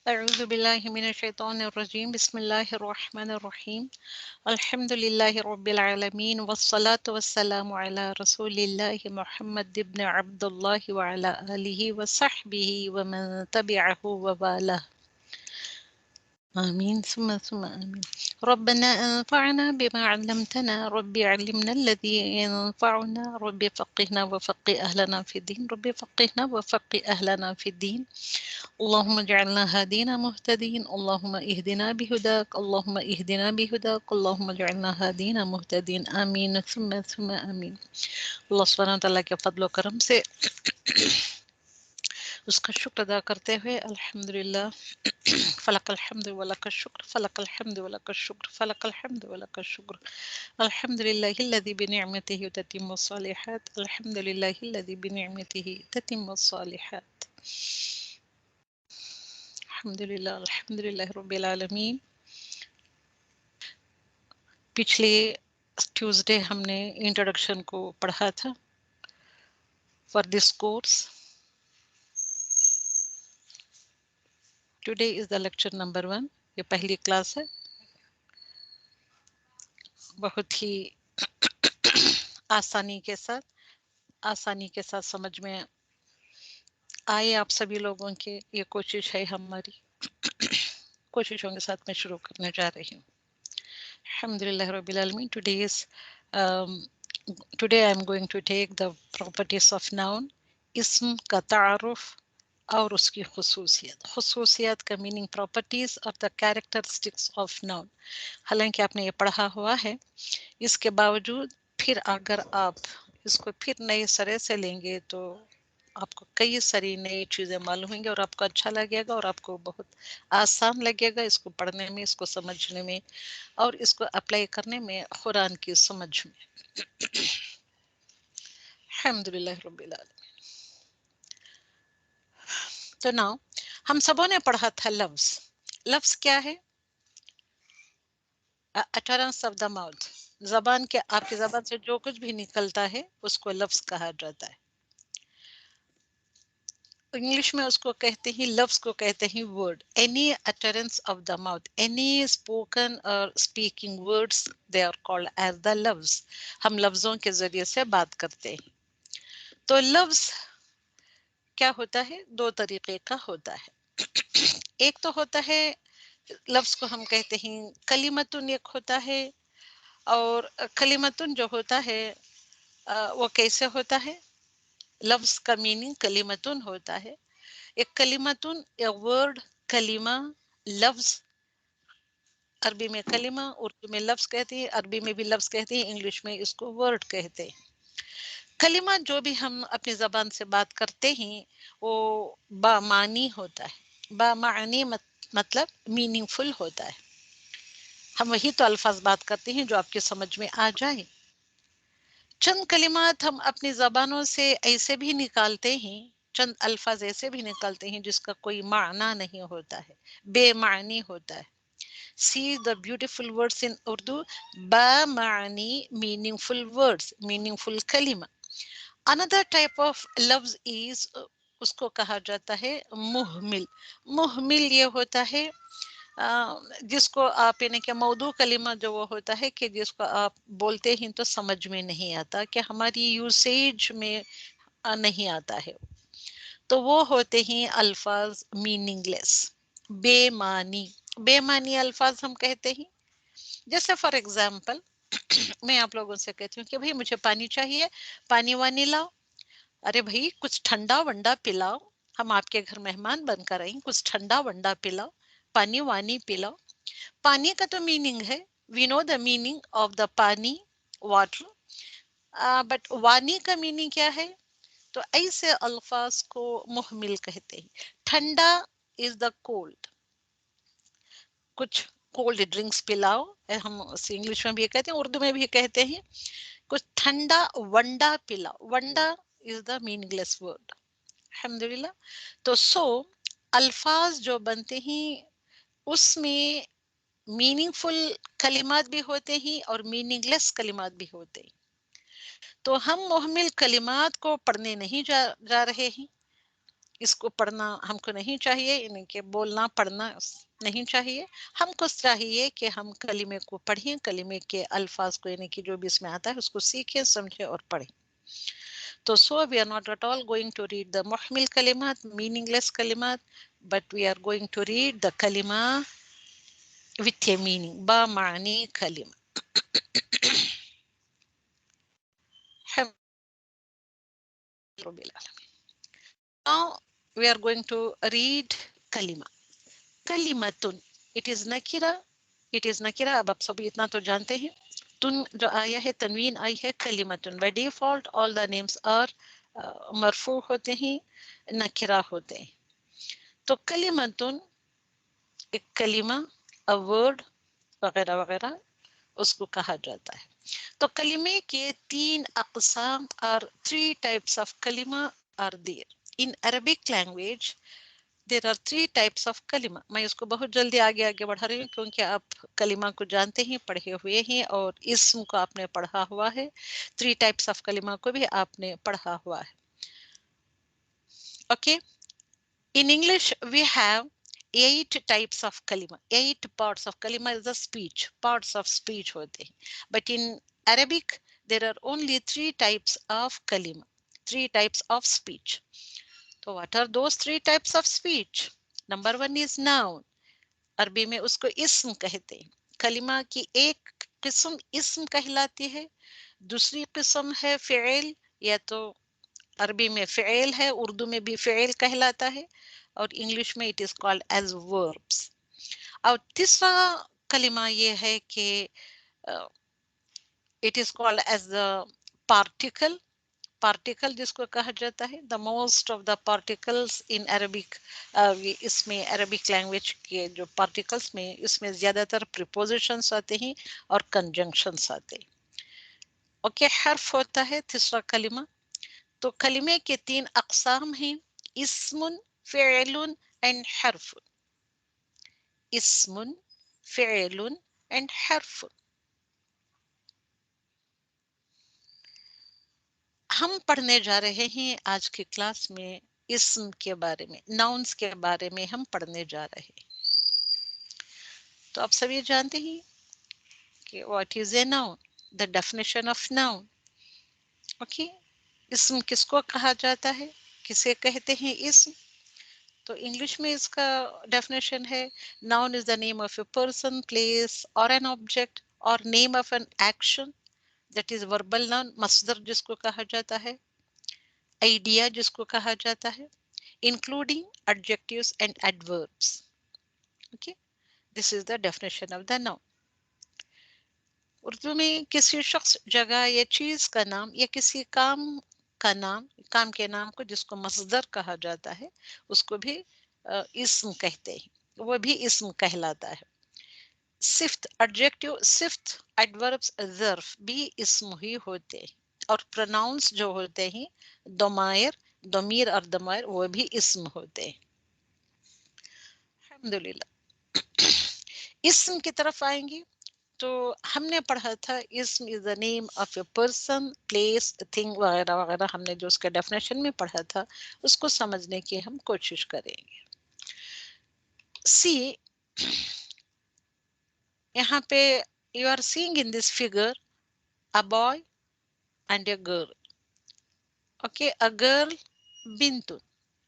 أعوذ بالله من الشيطان الرجيم بسم الله الرحمن الرحيم الحمد لله رب العالمين والصلاة والسلام على رسول الله محمد بن عبد الله وعلى آله وصحبه ومن تبعه ووالاه آمين ثم آمين. ربنا أنفعنا بما علمتنا ربي علمنا الذي ينفعنا ربي فقهنا وفقه أهلنا في الدين ربي فقهنا وفقه أهلنا في الدين اللهم اجعلنا هادين مهتدين اللهم اهدنا بهداك اللهم اهدنا بهداك اللهم اجعلنا هادين مهتدين آمين ثم آمين. اللہ سبحانہ وتعالیٰ کے فضل و کرم سے اس کا شکر ادا کرتے ہوئے الحمدللہ فلک الحمد ولک الشکر فلک الحمد ولک الشکر فلک الحمد ولک الشکر الحمدللہ الذی بنعمته تتم الصالحات الحمدللہ الذی بنعمته تتم الصالحات الحمدللہ رب العالمین. پچھلے ٹیوزڈے ہم نے انٹروڈکشن کو پڑھا تھا for this course. Today is the lecture number 1. یہ پہلی کلاس ہے. بہت ہی آسانی کے ساتھ سمجھ میں آئے آپ سبھی لوگوں کے. یہ کوشش ہے ہماری. کوششوں کے ساتھ میں شروع کرنے جا رہی ہوں. الحمدللہ رب العالمین. Today I am going to take the properties of noun. اسم کا تعارف اور اس کی خصوصیات کا میننگ پراپرٹیز اور دا کیریکٹرسٹکس آف ناؤن. حالانکہ آپ نے یہ پڑھا ہوا ہے، اس کے باوجود پھر اگر آپ اس کو پھر نئے سرے سے لیں گے تو آپ کو کئی ساری نئی چیزیں معلوم ہوں گی اور آپ کو اچھا لگے گا اور آپ کو بہت آسان لگے گا اس کو پڑھنے میں، اس کو سمجھنے میں اور اس کو اپلائی کرنے میں قرآن کی سمجھ میں. الحمدللہ رب العالمین. تو نا ہم سبوں نے پڑھا تھا لفظ. لفظ کیا ہے؟ اٹرنس آف دا ماؤتھ. زبان کے، آپ کی زبان سے جو کچھ بھی نکلتا ہے اس کو لفظ کہا جاتا ہے. انگلش میں اس کو کہتے ہیں، لفظ کو کہتے ہیں word. Any utterance of the mouth, any spoken اور speaking words they are called as the لفظ. ہم لفظوں کے ذریعے سے بات کرتے ہیں. تو لفظ کیا ہوتا ہے؟ دو طریقے کا ہوتا ہے. ایک تو ہوتا ہے لفظ کو ہم کہتے ہیں کلمتن، ایک ہوتا ہے. اور کلمتن جو ہوتا ہے وہ کیسے ہوتا ہے؟ لفظ کا میننگ کلمتن ہوتا ہے. ایک کلمتن، ایک ورڈ، کلمہ، لفظ. عربی میں کلمہ، اردو میں لفظ کہتے ہیں، عربی میں بھی لفظ کہتے ہیں، انگلش میں اس کو ورڈ کہتے ہیں. کلمہ جو بھی ہم اپنی زبان سے بات کرتے ہیں وہ بامعنی ہوتا ہے. بامعنی مطلب میننگ فل ہوتا ہے. ہم وہی تو الفاظ بات کرتے ہیں جو آپ کے سمجھ میں آ جائے. چند کلمات ہم اپنی زبانوں سے ایسے بھی نکالتے ہیں، چند الفاظ ایسے بھی نکالتے ہیں جس کا کوئی معنی نہیں ہوتا ہے، بے معنی ہوتا ہے. See the beautiful words in Urdu. بامعنی meaningful words, meaningful کلمہ. Another type of لفظ is اس کو کہا جاتا ہے محمل. محمل یہ ہوتا ہے جس کو آپ یعنی کہ موضوع کلمہ جو وہ ہوتا ہے کہ جس کو آپ بولتے ہیں تو سمجھ میں نہیں آتا، کہ ہماری یوسیج میں نہیں آتا ہے. تو وہ ہوتے ہیں الفاظ میننگ لیس، بے معنی. بے معنی الفاظ ہم کہتے ہیں. جیسے فار ایگزامپل میں آپ لوگوں سے کہتی ہوں کہ بھئی مجھے پانی چاہیے، پانی وانی لاؤ. ارے بھئی کچھ ٹھنڈا ونڈا پلاؤ، ہم آپ کے گھر مہمان بن کر آئیں، کچھ ٹھنڈا ونڈا پلاؤ، پانی وانی پلاؤ. پانی کا تو میننگ ہے، وی نو دا میننگ آف دا پانی، واٹر. بٹ وانی کا میننگ کیا ہے؟ تو ایسے الفاظ کو محمل کہتے ہیں. ٹھنڈا از دا کولڈ. کچھ کولڈ ڈرنکس پلاؤ، ہم انگلش میں بھی کہتے ہیں، اردو میں بھی کہتے ہیں. کچھ ٹھنڈا ونڈا پلاؤ. ونڈا از دا میننگ لیس ورڈ. الحمدللہ. تو الفاظ جو بنتے ہیں اس میں میننگ فل کلمات بھی ہوتے ہیں اور میننگ لیس کلمات بھی ہوتے ہیں. تو ہم محمل کلمات کو پڑھنے نہیں جا رہے ہیں، اس کو پڑھنا ہم کو نہیں چاہیے، یعنی کہ بولنا پڑھنا نہیں چاہیے. ہم کو چاہیے کہ ہم کلمے کو پڑھیں، کلمے کے الفاظ کو یعنی کہ جو بھی اس میں آتا ہے اس کو سیکھیں، سمجھیں اور پڑھیں. تو so we are not at all going to read the محمل کلمات meaningless کلمات but we are going to read the kalima with a meaning با معنی کلمہ. Now we are going to read kalima. Kalimatun. It is nakira. It is nakira. اب آپ سب اتنا تو جانتے ہیں. تن جو آیا ہے تنوین آئی ہے کلمتن. By default all the names are مرفوع ہوتے ہیں، نکرہ ہوتے ہیں. تو کلمتن ایک کلمہ، a word وغیرہ وغیرہ اس کو کہا جاتا ہے. تو کلمے کے 3 اقسام اور 3 types of کلمہ are there. In Arabic language there are 3 types of کلمہ. میں اس کو بہت جلدی آگے بڑھا رہی ہوں کیونکہ آپ کلمہ کو جانتے ہیں، پڑھے ہوئے ہیں اور اسم کو آپ نے پڑھا ہوا ہے. 3 types of کلمہ کو بھی آپ نے پڑھا ہوا ہے. Okay. In English we have 8 types of kalima. 8 parts of kalima is the speech. Parts of speech hote hain. But in Arabic there are only 3 types of kalima. 3 types of speech. So what are those 3 types of speech? Number 1 is noun. عربی میں اس کو اسم کہتے ہیں. کلمہ کی ایک قسم اسم کہلاتی ہے، دوسری قسم ہے فعل، یا تو عربی میں فعل ہے، اردو میں بھی فعل کہلاتا ہے، اور انگلش میں it is called as verbs. اور تیسرا کلمہ یہ ہے کہ it is called as the particle. Particle جس کو کہا جاتا ہے. The most of the particles in Arabic, اس میں عربک لینگویج کے جو پارٹیکلس میں اس میں زیادہ تر پریپوزیشنس آتے ہیں اور کنجنکشنس آتے ہیں. اوکے، حرف ہوتا ہے تیسرا کلمہ. تو کلمے کے 3 اقسام ہیں، اسم، فعل اینڈ حرف. اسم، فعل اینڈ حرف. ہم پڑھنے جا رہے ہیں آج کی کلاس میں اسم کے بارے میں، ناؤنس کے بارے میں ہم پڑھنے جا رہے ہیں. تو آپ سبھی جانتے ہیں کہ what is a noun, the definition of noun. Okay, اسم کس کو کہا جاتا ہے، کسے کہتے ہیں اسم؟ تو انگلش میں اس کا ڈیفینیشن ہے، noun is the name of a person, place اور این آبجیکٹ اور name of an action. That is verbal noun. مصدر جس کو کہا جاتا ہے، آئیڈیا جس کو کہا جاتا ہے، including adjectives and adverbs. Okay, this is the definition of the noun. Urdu میں کسی شخص، جگہ یا چیز کا نام یا کسی کام کا نام، کام کے نام کو جس کو مصدر کہا جاتا ہے اس کو بھی اسم کہتے ہیں، وہ بھی اسم کہلاتا ہے. صفت، ایڈجیکٹو، صفت، ایڈوربس، ظرف بھی اسم ہی ہوتے ہیں. اور پروناؤنس جو ہوتے ہیں، ضمیر اور ضمائر، وہ بھی اسم ہوتے ہیں. الحمدللہ. اسم کی طرف آئیں گی تو ہم نے پڑھا تھا اسم is the name of a person, place, thing وغیرہ وغیرہ. ہم نے جو اس کے ڈیفینیشن میں پڑھا تھا اس کو سمجھنے کی ہم کوشش کریں گے. سی، یہاں پہ you are seeing in this figure a boy and a girl. Okay, a girl بنتن.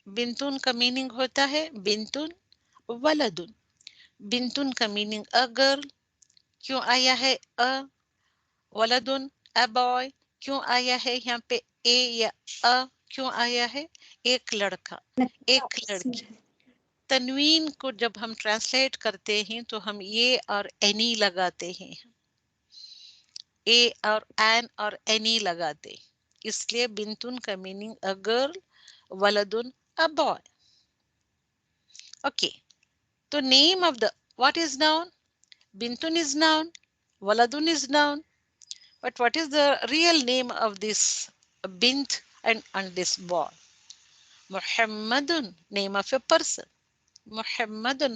بنتن کا میننگ ہوتا ہے بنتن ولدن. بنتن کا میننگ اے گرل. کیوں آیا ہے اے؟ ولدن اے بوائے. کیوں آیا ہے یہاں پہ اے یا اے؟ کیوں آیا ہے؟ ایک لڑکا، ایک لڑکی. تنوین کو جب ہم ٹرانسلیٹ کرتے ہیں تو ہم یہ اور اینی لگاتے ہیں، اے اور این اور اینی لگاتے ہیں. اس لیے بنتن کا میننگ اے گرل، ولدن اے بوائے. اوکے، تو name of the, what is noun? بنتن is noun, waladun is noun, but what is the real name of this bint and this boy? Muhammadun, name of a person. Muhammadun,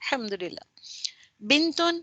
Alhamdulillah. Bintun,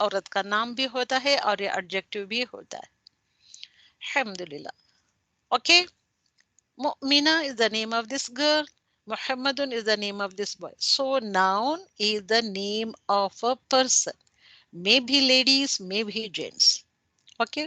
عورت کا نام بھی ہوتا ہے اور یہ adjective بھی ہوتا ہے. الحمدللہ. Okay. Mu'mina is the name of this girl. Muhammadun is the name of this boy. So noun is the name of a person. Maybe ladies, maybe gents. Okay.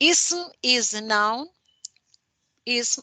Ism is noun. Ism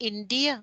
India.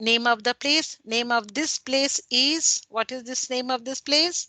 Name of the place. Name of this place is, what is this name of this place?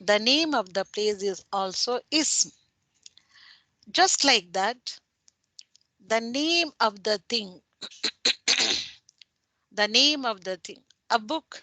the name of the place is also ism. Just like that, the name of the thing, the name of the thing. A book,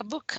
A book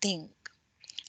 thing.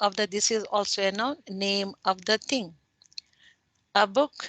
of the, this is also a noun, name of the thing. A book,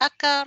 a car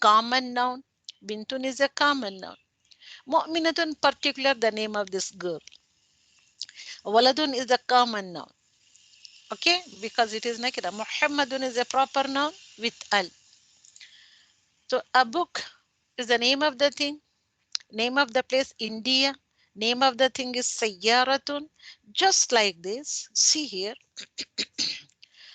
Common noun. Bintun is a common noun. Mu'minatun, particular the name of this girl. Waladun is a common noun. Okay, because it is nakira. Muhammadun is a proper noun with al. So a book is the name of the thing. Name of the place India. Name of the thing is Sayyaratun. Just like this. See here.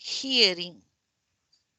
hearing.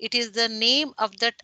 it is the name of that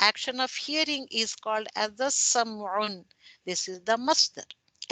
action of hearing is called as the sam'un. This is the masdar.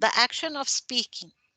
The action of speaking,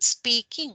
speaking.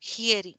hearing.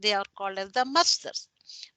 they are called as the masdars.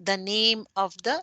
The name of the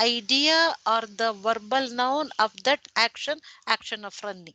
idea or the verbal noun of that action, action of running.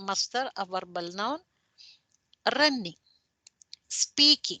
masdar, a verbal noun. Running, speaking,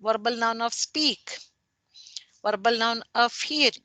verbal noun of speak, verbal noun of hearing.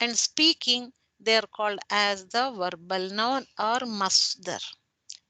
and speaking, they are called as the verbal noun or masdar.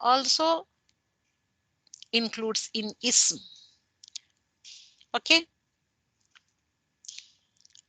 also includes in ism. Okay.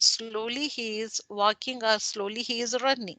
slowly he is walking or slowly he is running.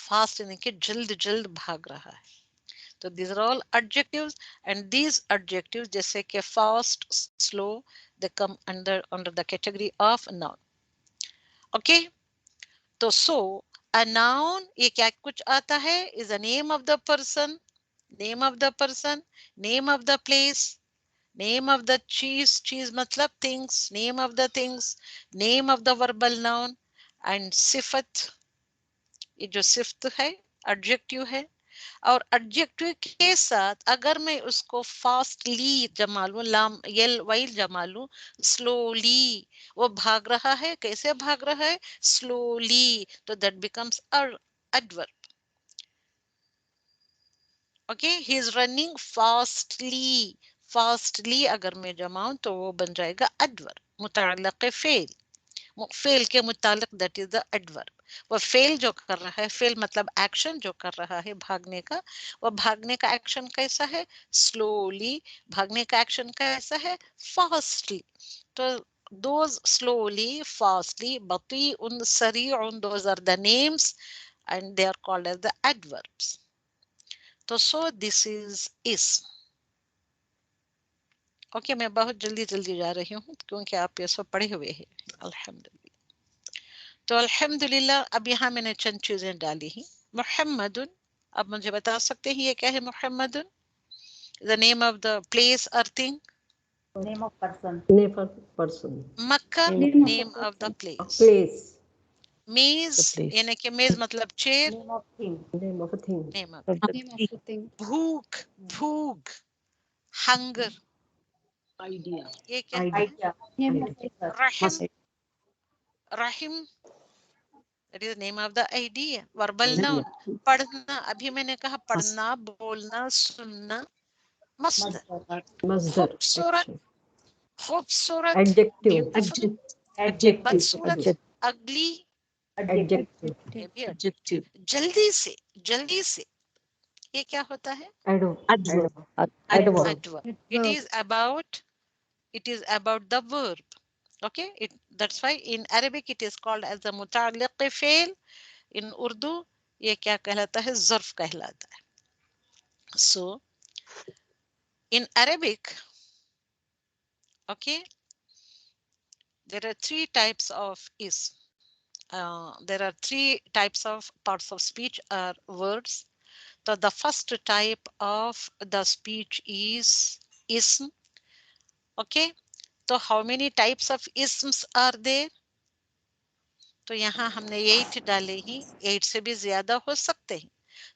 fast یعنی کہ جلد جلد بھاگ رہا ہے. تو these are all adjectives, and these adjectives جیسے کہ fast, slow, they come under the category of noun. Okay, تو so a noun یہ کیا کچھ آتا ہے is the name of the person, name of the person, name of the place, name of the cheese مطلب things, name of the things, name of the verbal noun, and صفت یہ جو صفت ہے adjective ہے. اور adjective کے ساتھ اگر میں اس کو fastly جمع لوں, لام یل وائل جمع لوں, slowly وہ بھاگ رہا ہے. کیسے بھاگ رہا ہے؟ slowly. تو that becomes adverb. Okay, he is running fastly. fastly اگر میں جماؤں تو وہ بن جائے گا adverb, متعلق فعل. فعل کے متعلق that is the adverb. وہ فعل جو کر رہا ہے, فعل مطلب ایکشن جو کر رہا ہے بھاگنے کا, وہ بھاگنے کا ایکشن کیسا ہے؟ slowly. بھاگنے کا ایکشن کیسا ہے؟ fastly. تو those slowly, fastly, بطيء, سريع, those are the names and they are called as the adverbs. تو so this is. اوکے, میں بہت جلدی جا رہی ہوں کیونکہ آپ یہ سب پڑھے ہوئے ہیں الحمدللہ. تو الحمدللہ اب یہاں میں نے چند چیزیں ڈالی ہیں. محمد, اب مجھے بتا سکتے ہیں یہ کیا ہے؟ محمد the name of the place or thing. Name of person. Name of person. Mecca Name name of the place. Place. میز The place. یعنی کہ میز مطلب chair. Name of thing. Name of a thing. name of Name of the thing. بھوک, بھوک, hunger, Idea. یہ کیا Idea. ہے؟ Idea. Name of Idea. the رحم, رحم, that is the name of the idea. verbal noun. پڑھنا, ابھی میں نے کہا پڑھنا, بولنا, سننا. مصدر. Masdar. خوبصورت, Action. خوبصورت, Adjective. beautiful, adjective. بدصورت, ugly, Adjective. یہ بھی adjective. جلدی سے, جلدی سے, یہ کیا ہوتا ہے؟ Adverb. Adverb. It is about the verb. Okay, that's why in Arabic it is called as the متعلق فعل. In Urdu یہ کیا کہلاتا ہے؟ ظرف کہلاتا ہے. So in Arabic, okay, there are three types of ism. There are three types of parts of speech or words. So the first type of the speech is ism. Okay, so how many types of isms are there? تو یہاں ہم نے 8 ڈالے ہی, 8 سے بھی زیادہ ہو سکتے ہیں.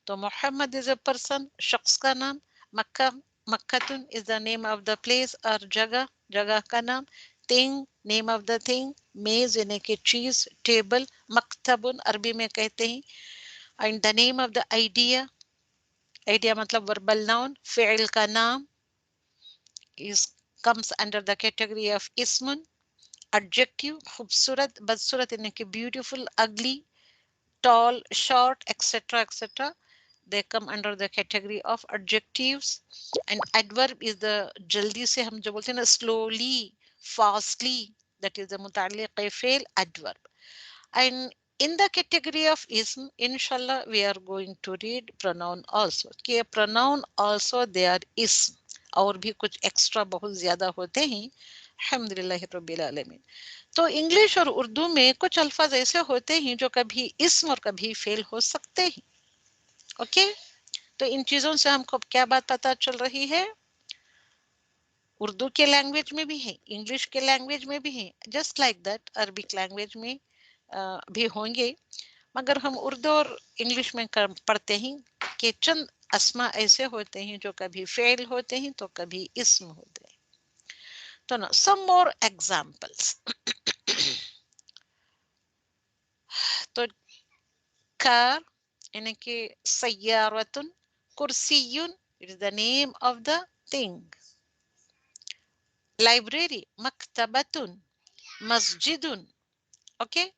تو محمد is a person, شخص کا نام. مکہ, مکتن is the name of the place اور جگہ, جگہ کا نام. thing, name of the thing. میز یعنی کہ چیز, ٹیبل. مکتبن عربی میں کہتے ہیں. and the name of the idea, idea مطلب verbal noun, فعل کا نام is comes under the category of ismun. Adjective, خوبصورت, بدصورت یعنی کہ beautiful, ugly, tall, short, etc. etc. They come under the category of adjectives. And adverb is the جلدی سے ہم جو بولتے ہیں نا, slowly, fastly, that is the متعلق فعل adverb. And in the category of ism, inshallah, we are going to read pronoun also. کہ pronoun also they are ism. اور بھی کچھ ایکسٹرا بہت زیادہ ہوتے ہیں. الحمدللہ رب العالمین. تو انگلش اور اردو میں کچھ الفاظ ایسے ہوتے ہیں جو کبھی اسم اور کبھی فعل ہو سکتے ہیں. اوکے, تو ان چیزوں سے ہم کو کیا بات پتہ چل رہی ہے؟ اردو کے لینگویج میں بھی ہیں, انگلش کے لینگویج میں بھی ہیں, just like that Arabic language میں بھی ہوں گے. مگر ہم اردو اور انگلش میں پڑھتے ہیں کہ چند اسما ایسے ہوتے ہیں جو کبھی فعل ہوتے ہیں تو کبھی اسم ہوتے ہیں. تو نا some more examples. تو car یعنی کہ سیارتن, کرسیون, it is the name of the thing. Library, مکتبتن, مسجدن. Okay,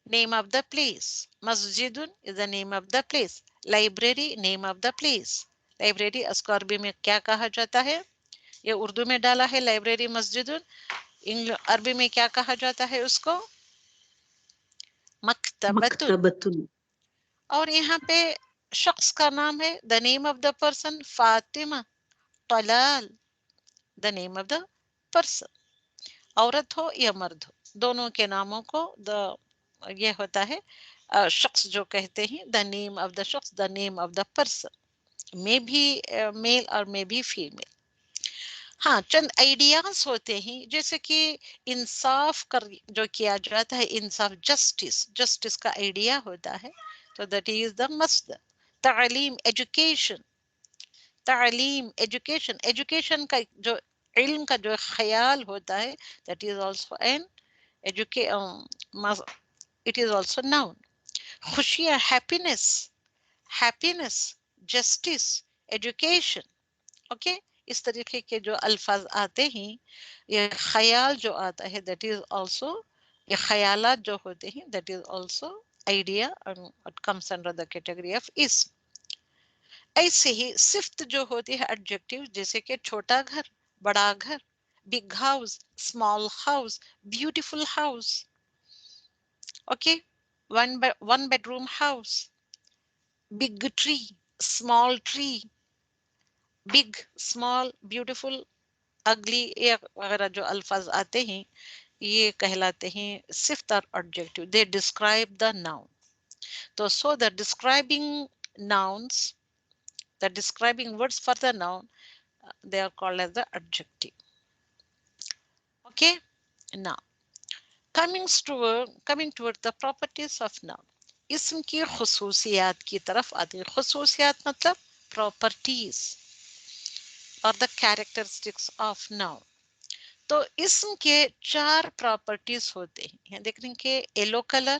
name of the place. مسجدن is the name of the place. Library, name of the place. Library اس کو عربی میں کیا کہا جاتا ہے؟ یہ اردو میں ڈالا ہے لائبریری مسجدن, عربی میں کیا کہا جاتا ہے اس کو؟ مکتبتن. اور یہاں پہ شخص کا نام ہے the name of the person Fatima Talal the name of the person. عورت ہو یا مرد ہو دونوں کے ناموں کو یہ ہوتا ہے شخص جو کہتے ہیں the name of the شخص the name of the person may be male اور may be female. ہاں چند آئیڈیاز ہوتے ہیں جیسے کہ انصاف جو کیا جاتا ہے انصاف جسٹس کا آئیڈیا ہوتا ہے تو دیٹ از دا مصدر. تعلیم ایجوکیشن کا جو علم کا جو خیال ہوتا ہے that is also an it is also noun. خوشیاں ہیپینس جسٹس ایجوکیشن اوکے اس طریقے کے جو الفاظ آتے ہیں یہ خیال جو آتا ہے دیٹ از آلسو یہ خیالات جو ہوتے ہیں that is also idea it comes under the category of اسم. ایسے ہی صفت جو ہوتی ہے ایڈجیکٹیو جیسے کہ چھوٹا گھر بڑا گھر big house small house beautiful house okay one bedroom house big tree small tree big small beautiful ugly وغیرہ جو الفاظ آتے ہیں یہ کہلاتے ہیں صفت اور adjective. They describe the noun. تو so the describing nouns the describing words for the noun they are called as the adjective. Okay, now coming toward the properties of noun. اسم کی خصوصیات کی طرف آتے ہیں. خصوصیات مطلب properties or the characteristics of noun. تو اسم کے 4 پراپرٹیز ہوتے ہیں. یہاں دیکھ رہے ہیں کہ yellow colour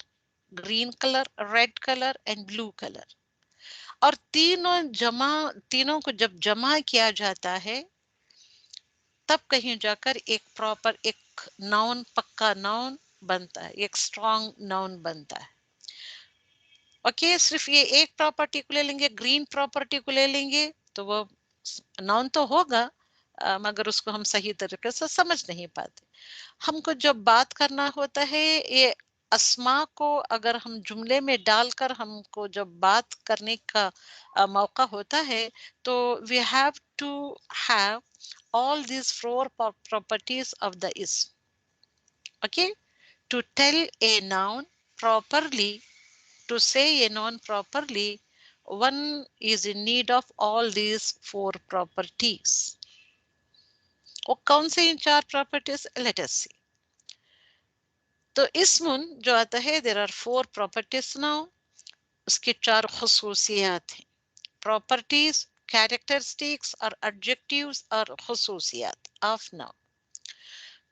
green colour red colour and blue colour اور تینوں کو جب جمع کیا جاتا ہے تب کہیں جا کر ایک پراپر ایک ناؤن پکا ناؤن بنتا ہے ایک اسٹرانگ ناؤن بنتا ہے. اوکے صرف یہ ایک پراپرٹی کو لے لیں گے گرین پراپرٹی کو لے لیں گے تو وہ ناؤن تو ہوگا مگر اس کو ہم صحیح طریقے سے سمجھ نہیں پاتے. ہم کو جب بات کرنا ہوتا ہے یہ اسما کو اگر ہم جملے میں ڈال کر ہم کو جب بات کرنے کا موقع ہوتا ہے تو we have to have all these 4 properties of the ism. Okay, to tell a noun properly, to say a noun properly, one is in need of all these 4 properties. وہ کون سے ان 4 properties let us see. تو اسم جو آتا ہے there are 4 properties now. اس کے 4 خصوصیات ہیں. properties, characteristics اور adjectives اور خصوصیات of noun.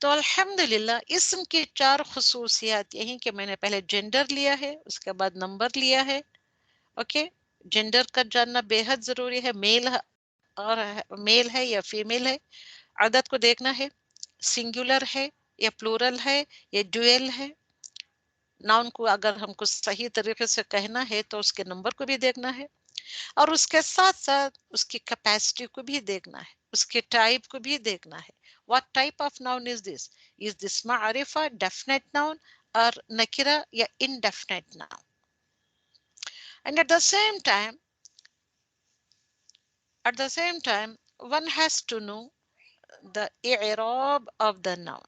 تو الحمدللہ اسم کے 4 خصوصیات یہی کہ میں نے پہلے جینڈر لیا ہے اس کے بعد نمبر لیا ہے. اوکے جینڈر کا جاننا بے حد ضروری ہے. میل ہے یا فیمیل ہے. عدد کو دیکھنا ہے سنگولر ہے یا پلورل ہے یا ڈویل ہے. ناؤن کو اگر ہم کو صحیح طریقے سے کہنا ہے تو اس کے نمبر کو بھی دیکھنا ہے اور اس کے ساتھ ساتھ اس کی کیپیسٹی کو بھی دیکھنا ہے اس کے ٹائپ کو بھی دیکھنا ہے. What type of noun is this? Is this معرفہ definite noun or nakira یا indefinite noun? And at the same time one has to know the i'rab of the noun,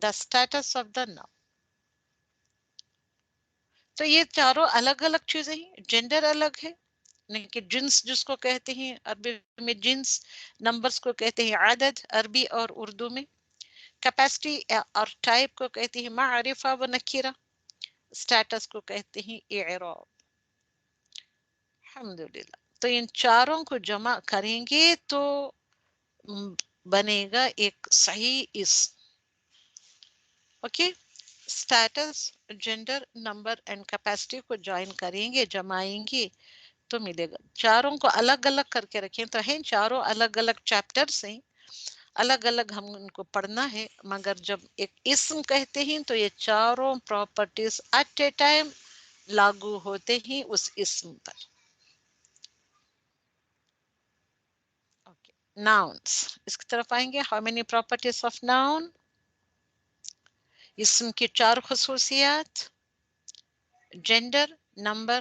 the status of the noun. تو یہ چاروں الگ الگ چیزیں ہیں. Gender الگ ہے کہ جنس جس کو کہتے ہیں عربی میں جنس نمبرز کو کہتے ہیں عدد عربی اور اردو میں. کیپیسٹی اور ٹائپ کو کہتے ہیں معرفہ و نکرہ. سٹیٹس کو کہتے ہیں اعراب. الحمدللہ تو ان چاروں کو جمع کریں گے تو بنے گا ایک صحیح اسم. Okay status gender number and capacity کو جوائن کریں گے جمائیں گے تو ملے گا. چاروں کو الگ الگ کر کے رکھیں تو ہیں چاروں الگ الگ چیپٹرز ہیں الگ الگ ہم ان کو پڑھنا ہے مگر جب ایک اسم کہتے ہیں تو یہ چاروں پراپرٹیز ایٹ اے ٹائم لاگو ہوتے ہیں اس اسم پر. ناؤنس اس کی طرف آئیں گے. How many properties of noun. اسم کی 4 خصوصیات gender number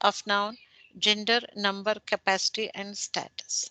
of noun: gender, number, capacity and status.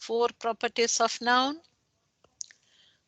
4 properties of noun।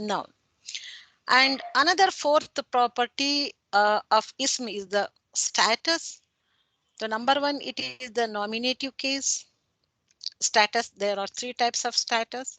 noun. And another fourth property of ism is the status. So number one, it is the nominative case. status, there are three types of status.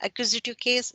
accusative case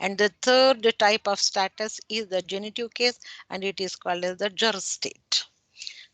and the third type of status is the genitive case and it is called as the jar state.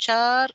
4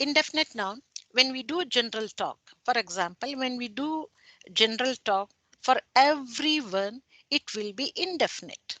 indefinite noun when we do general talk. For example, when we do general talk for everyone, it will be indefinite.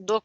2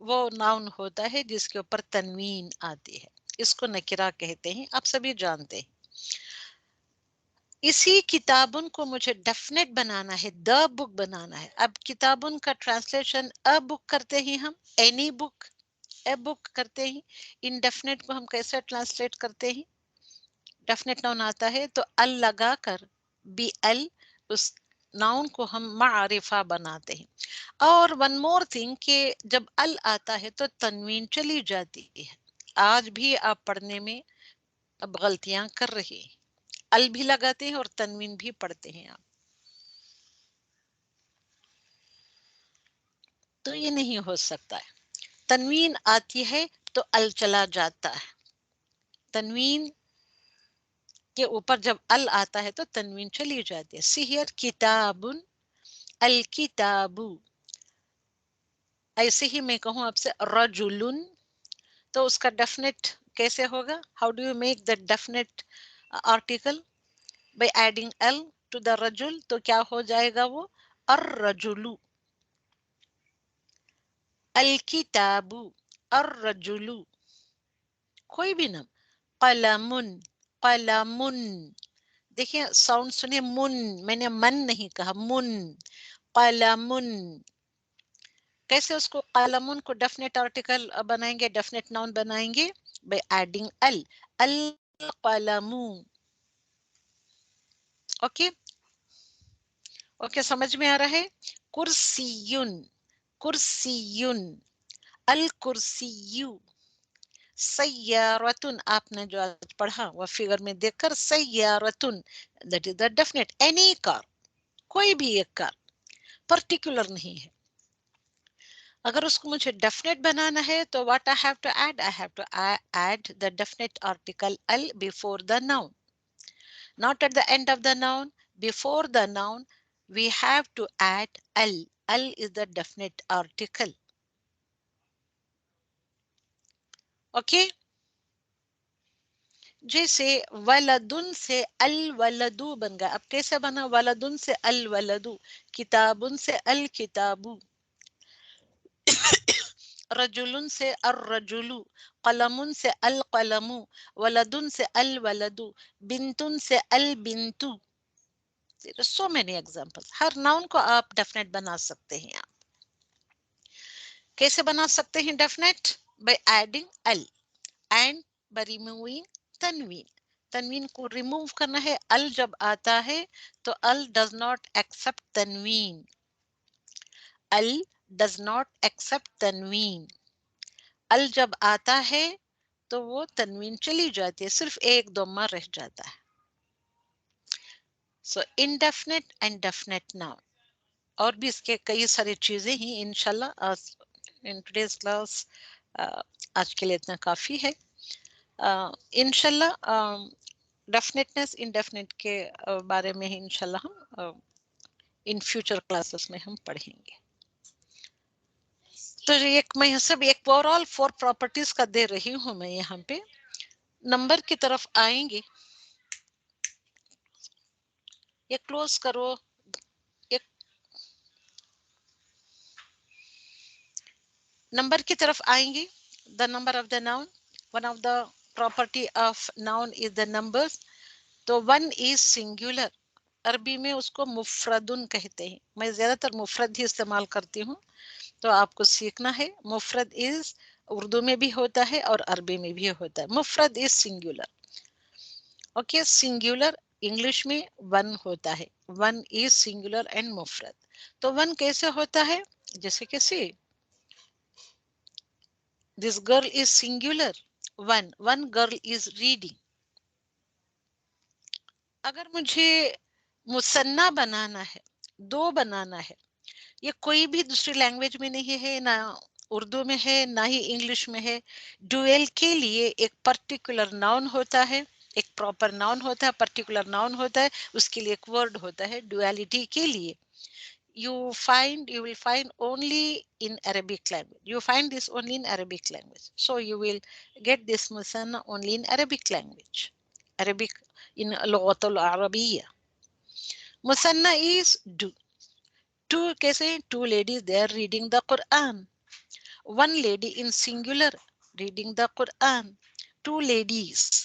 وہ noun ہوتا ہے جس کے اوپر تنوین آتی ہے، اس کو نکرہ کہتے ہیں، آپ سبھی جانتے ہیں۔ اسی کتابن کو مجھے ڈیفینیٹ بنانا ہے، دا بک بنانا ہے۔ اب کتابن کا ٹرانسلیشن ا بک کرتے ہیں ہم، اینی بک، اے بک کرتے ہیں۔ انڈیفینیٹ کو ہم کیسے ٹرانسلیٹ کرتے ہیں؟ ڈیفینیٹ ناؤن آتا ہے تو ال لگا کر بی ال اس ناؤن کو ہم معرفہ بناتے ہیں۔ اور ون مور تھنگ کہ جب ال آتا ہے تو تنوین چلی جاتی ہے۔ آج بھی آپ پڑھنے میں اب غلطیاں کر رہے ہیں، ال بھی لگاتے ہیں اور تنوین بھی پڑھتے ہیں آپ، تو یہ نہیں ہو سکتا ہے۔ تنوین آتی ہے تو ال چلا جاتا ہے، تنوین کے اوپر جب ال آتا ہے تو تنوین چلی جاتی ہے۔ سی ہیئر کتابن، الکتابو۔ ایسے ہی میں کہوں آپ سے رجلن، تو اس کا ڈیفینیٹ کیسے ہوگا؟ How do you make the definite article? By adding ال ٹو دا رجل، تو کیا ہو جائے گا وہ؟ الرجل، الکتاب، الرجل، کوئی بھی نام، قلم، قلم، دیکھیں ساؤنڈ سنیں، من، میں نے من نہیں کہا، من، قلم۔ کیسے اس کو قلم کو ڈیفینیٹ آرٹیکل بنائیں گے، ڈیفینیٹ ناؤن بنائیں گے؟ بائی ایڈنگ ال، القلم۔ اوکے اوکے، سمجھ میں آ رہا ہے؟ کرسیون، کرسیون، الکرسی، سیارتن، آپ نے جو آج پڑھا وہ فگر میں دیکھ کر، سیارتن that is the definite, any car, کوئی بھی ایک کار، پرٹیکولر نہیں ہے۔ اگر اس کو مجھے ڈیفینیٹ بنانا ہے تو what I have to add? I have to add the definite article ال before the noun. Not at the end of the noun, before the noun, we have to add al. Al is the definite article. Okay? جیسے ولدن سے الولدو بن گیا، اب کیسے بنا؟ ولدن سے الولدو، کتابن سے الکتابو، رجل سے الرجلو، قلم سے القلمو، ولدن سے الولدو، بنتن سے البنتو۔ There are so many examples. ہر ناؤن کو آپ ڈیفینیٹ بنا سکتے ہیں۔ آپ کیسے بنا سکتے ہیں ڈیفینیٹ؟ بائی ایڈنگ ال اینڈ بائی ریموونگ تنوین۔ تنوین کو ریموو کرنا ہے۔ ال جب آتا ہے تو ال ڈز ناٹ ایکسپٹ تنوین، ال ڈز ناٹ ایکسپٹ تنوین۔ ال جب آتا ہے تو وہ تنوین چلی جاتی ہے، صرف ایک ضمہ رہ جاتا ہے۔ سو انڈیفینیٹ اینڈ ڈیفینیٹ ناؤن، اور بھی اس کے کئی ساری چیزیں ہیں انشاءاللہ۔ ان ٹوڈیز کلاس آج کے لیے اتنا کافی ہے۔ انشاءاللہ ڈیفینیٹنس انڈیفینیٹ کے بارے میں انشاءاللہ ہم ان فیوچر کلاسز میں ہم پڑھیں گے۔ تو ایک میں سب ایک اوور آل 4 پراپرٹیز کا دے رہی ہوں میں یہاں پہ۔ نمبر کی طرف آئیں گے، یہ کلوز کرو، نمبر کی طرف آئیں گے۔ The number of the noun, one of the property of noun is the number. تو 1 از سنگولر، عربی میں اس کو مفردن کہتے ہیں، میں زیادہ تر مفرد ہی استعمال کرتی ہوں، تو آپ کو سیکھنا ہے۔ مفرد از اردو میں بھی ہوتا ہے اور عربی میں بھی ہوتا ہے۔ مفرد is singular, okay. Singular English میں 1 ہوتا ہے، 1 از سنگولر اینڈ مفرد۔ تو 1 کیسے ہوتا ہے؟ جیسے کہ سی this girl is singular، one girl is reading۔ اگر مجھے مثنیٰ بنانا ہے، 2 بنانا ہے، یہ کوئی بھی دوسری لینگویج میں نہیں ہے، نہ اردو میں ہے نہ ہی انگلش میں ہے۔ ڈویل کے لیے ایک پرٹیکولر ناؤن ہوتا ہے، ایک پراپر ناؤن ہوتا ہے، پرٹیکولر ناؤن ہوتا ہے، اس کے لیے ایک ورڈ ہوتا ہے۔ ڈویلٹی کے لیے you will find only in Arabic language. You find this only in Arabic language. So you will get this musanna only in Arabic language. Arabic in لغة العربية. Musanna is do. Two cases, 2 ladies, they are reading the Quran. one lady in singular reading the Quran, two ladies.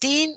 3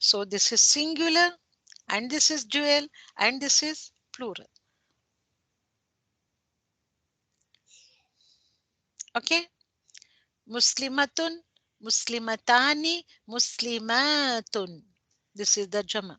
So this is singular and this is dual and this is plural. Okay. Muslimatun, muslimatani, muslimatun. This is the jama.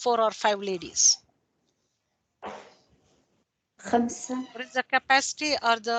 4 or 5 ladies. خمسة. What is the capacity or the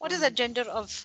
What is the gender of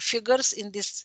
figures in this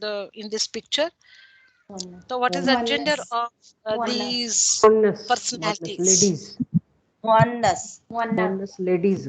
the in this picture. So what is the gender of these Oneness. personalities. Ladies. oneness. Oneness. Ladies.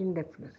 Indefinite.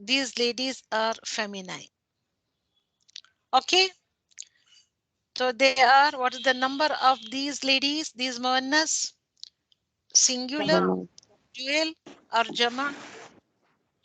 these ladies are feminine. Okay, so they are, what is the number of these ladies, these muannas, singular, dual or jama.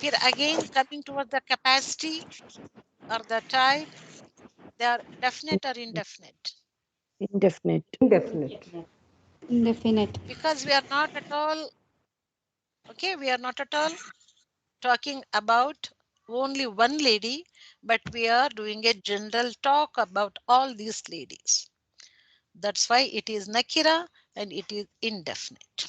Here again coming towards the capacity or the type, they are definite or indefinite. Indefinite. Indefinite. Because we are not at all, okay, we are not at all talking about only one lady, but we are doing a general talk about all these ladies. That's why it is nakira and it is indefinite.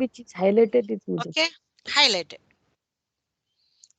Which is highlighted is muzakkar. Okay, highlighted.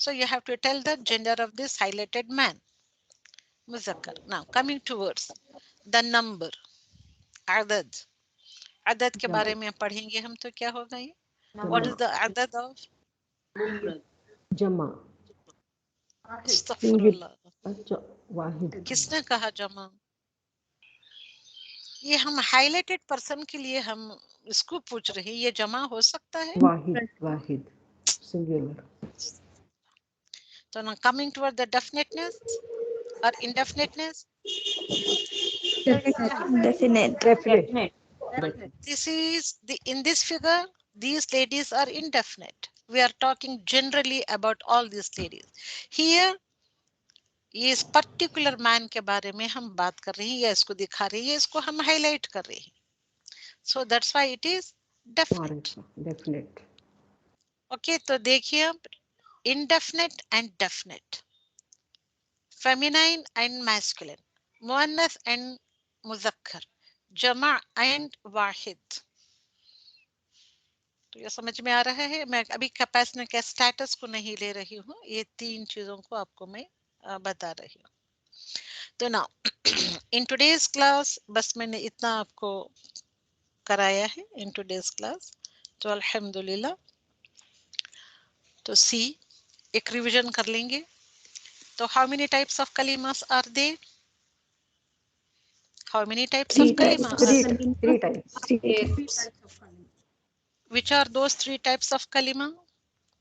so you have to tell the gender of this highlighted man. Muzakkar. Now coming towards the number, adad. عدد کے بارے میں پڑھیں گے ہم تو کیا ہوگا یہ؟ What is the عدد of؟ جمع استغفر اللہ، اچھا واحد کس نے کہا جمع؟ یہ ہم ہائی لائٹڈ پرسن کے لیے ہم اس کو پوچھ رہے ہیں، یہ جمع ہو سکتا ہے؟ واحد سنگولر تو now coming toward the definiteness or indefiniteness. Definite. definite This is the in this figure, these ladies are indefinite. We are talking generally about all these ladies. Here, یہ اس پرٹیکولر مین کے بارے میں ہم بات کر رہے ہیں یا اس کو دکھا رہے ہیں، اس کو ہم ہائی لائٹ کر رہے ہیں. So that's why it is definite. definite okay, تو دیکھیے اب indefinite and definite, feminine and masculine, مؤنث اینڈ مذکر، جمع اینڈ واحد. تو یہ سمجھ میں آ رہا ہے؟ میں ابھی کیپیسٹی کے اسٹیٹس کو نہیں لے رہی ہوں، یہ تین چیزوں کو آپ کو میں بتا رہی ہوں. تو نا ان ٹوڈیز کلاس بس میں نے اتنا آپ کو کرایا ہے ان ٹوڈیز کلاس. تو الحمدللہ تو سی ایک ریویژن کر لیں گے. تو ہاؤ مینی ٹائپس آف کلیماس are there? How many types of کلیماس؟ three types which are those three types of کلمہ؟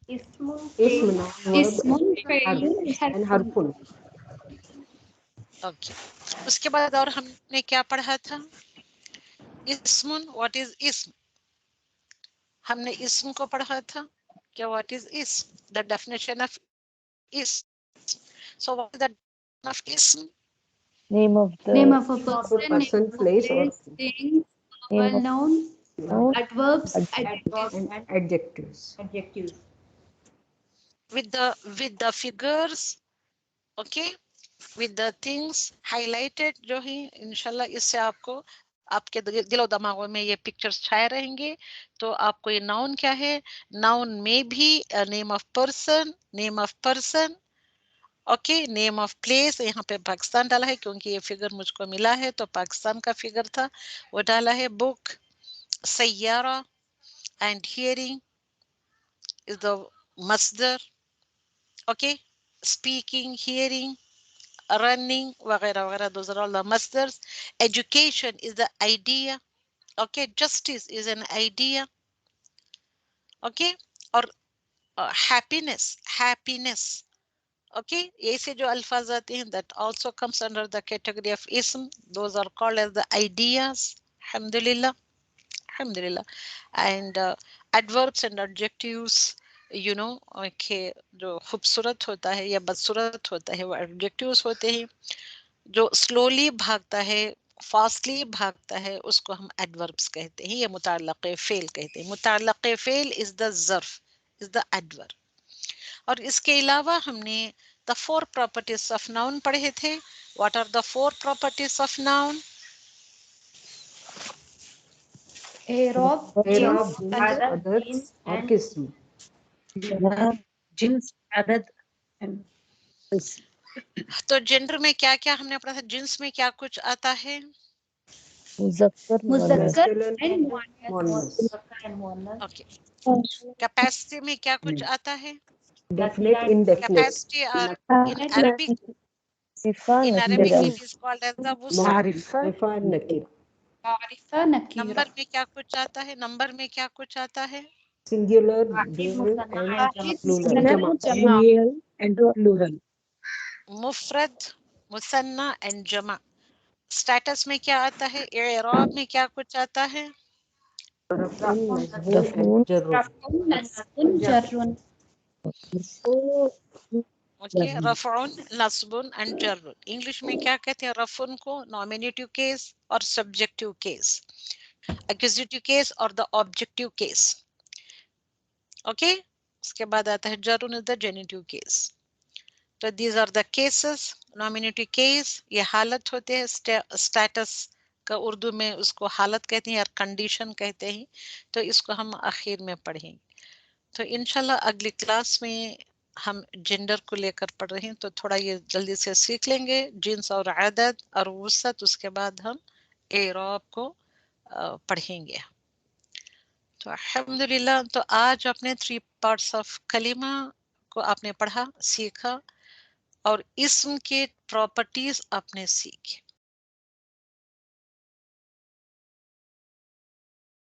اسم noun verb and حرف اوکے. اس کے بعد اور ہم نے کیا پڑھا تھا؟ اسم. واٹ از اسم؟ ہم نے اسم کو پڑھا تھا کہ واٹ از اسم، دا ڈیفینیشن آف اسم. So what is the definition of اسم؟ Name of the Name of a person, place or thing, name of noun, noun, adverbs, adjective. and adjectives. with the figures. Okay, with the things highlighted جو ہی انشاءاللہ اس سے آپ کو آپ کے دل و دماغوں میں یہ پکچرز چھائے رہیں گے. تو آپ کو یہ ناؤن کیا ہے، ناؤن میں بھی name of person, name of person, okay, name of place. یہاں پہ پاکستان ڈالا ہے کیونکہ یہ فگر مجھ کو ملا ہے تو پاکستان کا فگر تھا وہ ڈالا ہے. بک، سیارہ، اینڈ ہیئرنگ از دا مصدر. اوکے، اسپیکنگ، ہیئرنگ، running وغیرہ وغیرہ، those are all the masdars. Education is the idea. Okay, justice is an idea. Okay, اور happiness. Okay, یہ سے جو الفاظ آتے ہیں that also comes under the category of ism. Those are called as the ideas. Alhamdulillah. Alhamdulillah. And adverbs and adjectives, you know, okay, جو خوبصورت ہوتا ہے یا بدصورت ہوتا ہے وہ adjectives ہوتے ہیں. جو سلولی بھاگتا ہے، فاسٹلی بھاگتا ہے، اس کو ہم ایڈوربس کہتے ہیں یا متعلق فعل کہتے ہیں. متعلق فعل از دا ظرف، از دا ایڈورب. اور اس کے علاوہ ہم نے دا 4 پراپرٹیز آف ناؤن پڑھے تھے. What are the 4 properties of noun? اعراب، اعراب، جنس، جنس، عدد، عدد اور قسم. جنس، عدد تو جنڈر میں کیا کیا ہم نے پڑھا تھا؟ جنس میں کیا کچھ آتا ہے؟ مذکر مؤنث. مذکر مؤنث. اوکے. کیپیسٹی میں کیا کچھ آتا ہے؟ Definite, indefinite. Capacity are in Arabic. صفہ In نکرہ. Arabic it is called as the wusf. معرفہ نکیر. معرفہ، نکیرہ. نمبر میں کیا کچھ آتا ہے؟ نمبر میں کیا کچھ آتا ہے؟ Singular, plural and plural. جمع. and plural. مفرد، مثنی and جمع. اسٹیٹس میں کیا آتا ہے؟ اعراب میں کیا کچھ آتا ہے؟ رفع، نصب رفع، and جر. نصب، جر. اوکے، رفع، نصب and جر. انگلش میں کیا کہتے ہیں رفع کو؟ نومینیٹیو کیس اور سبجیکٹیو کیس، ایکوزیٹیو کیس اور دا آبجیکٹیو کیس. اوکے، اس کے بعد آتا ہے جر از دا جینیٹیو کیس. تو these are the cases. Nominative case یہ حالت ہوتے ہیں، اسٹیٹس کا اردو میں اس کو حالت کہتے ہیں یا کنڈیشن کہتے ہیں. تو اس کو ہم آخر میں پڑھیں گے. تو انشاءاللہ اگلی کلاس میں ہم جنڈر کو لے کر پڑھ رہے ہیں تو تھوڑا یہ جلدی سے سیکھ لیں گے، جنس اور عدد اور وسعت. اس کے بعد ہم اعراب کو پڑھیں گے. تو الحمدللہ، تو آج اپنے 3 parts آف کلمہ کو آپ نے پڑھا، سیکھا، اور اسم کے پراپرٹیز آپ نے سیکھی.